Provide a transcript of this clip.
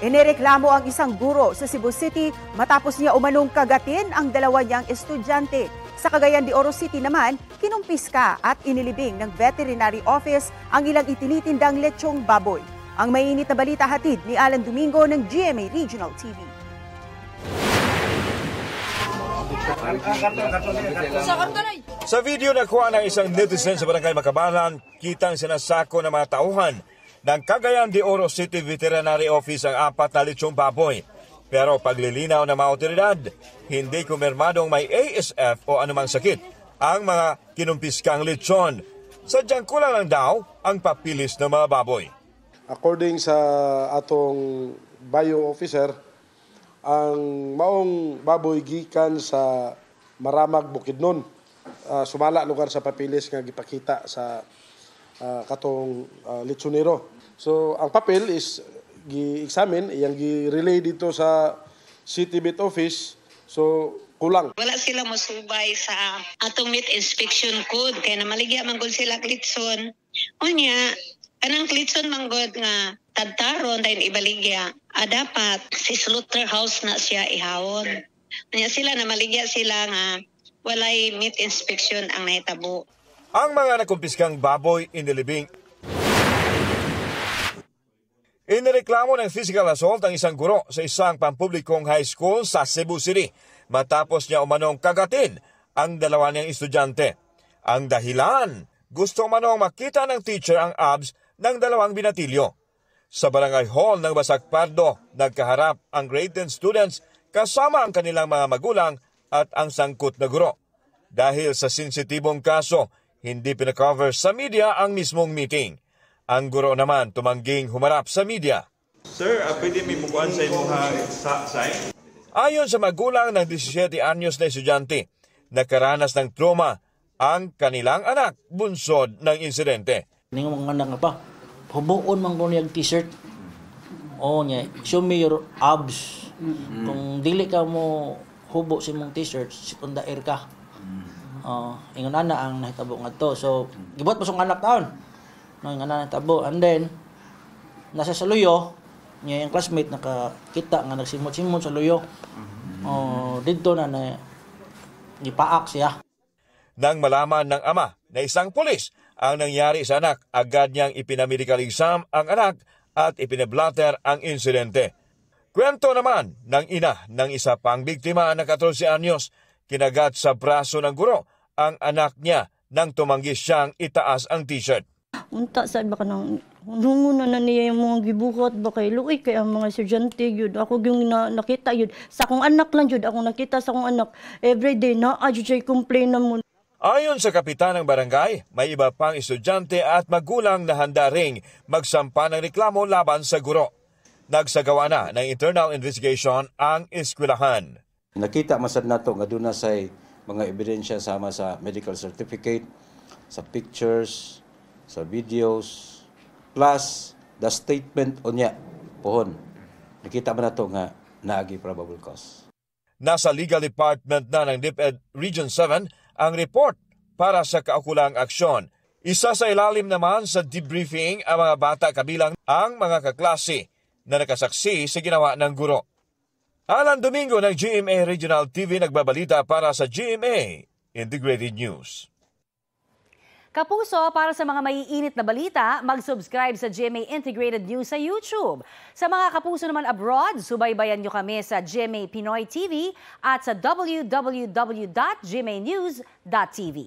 Inireklamo ang isang guro sa Cebu City matapos niya umanong kagatin ang dalawa niyang estudyante. Sa Cagayan de Oro City naman, kinumpiska at inilibing ng Veterinary Office ang ilang itinitindang lechong baboy. Ang mainit na balita hatid ni Alan Domingo ng GMA Regional TV. Sa video na kuha ng isang netizen sa Barangay Makabalan, kitang sinasako ng mga tauhan ng Cagayan de Oro City Veterinary Office ang 4 na lechong baboy. Pero paglilinaw ng mga otoridad, hindi kumpirmadong may ASF o anumang sakit ang mga kinumpiskang lechon. Sadyang kulang lang daw ang papilis ng mga baboy. According sa atong bio officer, ang maong baboy gikan sa Maramag, Bukidnon. Sumala lugar sa papilis nga gipakita sa katong lechonero. So ang papel is gi-examine, iyang gi-relay dito sa City Vet Office. So kulang. Wala sila mosubay sa atong meat inspection code kaya namaligya manggod sila klitson. Unya, kanang klitson manggod nga tadtaron dahil ibaligya. Dapat si slaughterhouse na siya ihawon. Unya sila namaligya sila nga walay meat inspection ang nahitabo. Ang mga nakumpiskang baboy inilibing. Inireklamo ng physical assault ang isang guro sa isang pampublikong high school sa Cebu City matapos niya umanong kagatin ang dalawa niyang estudyante. Ang dahilan, gusto umanong makita ng teacher ang abs ng dalawang binatilyo. Sa barangay hall ng Basak Pardo, nagkaharap ang grade 10 students kasama ang kanilang mga magulang at ang sangkot na guro. Dahil sa sensitibong kaso, hindi pinakover sa media ang mismong meeting. Ang guro naman tumangging humarap sa media. Sir, pwede may mukuan sa inyong sign? Ayon sa magulang ng 17 anyos na estudyante, nakaranas ng trauma ang kanilang anak bunsod ng insidente. Ning mga anak nga pa, hubuon man ko niyang t-shirt. O niya, show me your abs. Kung dili ka mo hubo sa mong t-shirt, sekunda air ka. Ingon ana ang nahitabo nga to. So, gibot pa song anak taon. No, ingon ana nahitabo. And then, nasa saluyo, niya yung classmate nakakita nga nagsimot-simot sa luyo. Dito na gipaak siya. Nang malaman ng ama na isang pulis ang nangyari sa anak, agad niyang ipinamedical exam ang anak at ipinablatter ang insidente. Kwento naman ng ina ng isa pang biktima na 14 anyos, kinagat sa braso ng guro ang anak niya nang tumanggi siyang itaas ang t-shirt. Unta sad ba kanang nunguno na niya yung mga gibuhat ba kay luoy kay ang mga estudyante yun. Ako yung nakita yun. Sa akong anak lang yun. Ako nakita sa akong anak. Everyday na adjudge complain na mo. Ayon sa kapitan ng barangay, may iba pang estudyante at magulang na handa ring magsampa ng reklamo laban sa guro. Nagsagawa na ng internal investigation ang eskwelahan. Nakita masad nato nga doon na say mga ebidensya sama sa medical certificate, sa pictures, sa videos, plus the statement unya pohon. Nakita man nato nga naagi probable cause. Nasa legal department na ng DepEd Region 7 ang report para sa kaukulang aksyon. Isa sa ilalim naman sa debriefing ang mga bata kabilang ang mga kaklase na nakasaksi sa ginawa ng guro. Alan Domingo ng GMA Regional TV nagbabalita para sa GMA Integrated News. Kapuso, para sa mga maiinit na balita, mag-subscribe sa GMA Integrated News sa YouTube. Sa mga kapuso naman abroad, subaybayan nyo kami sa GMA Pinoy TV at sa www.gmanews.tv.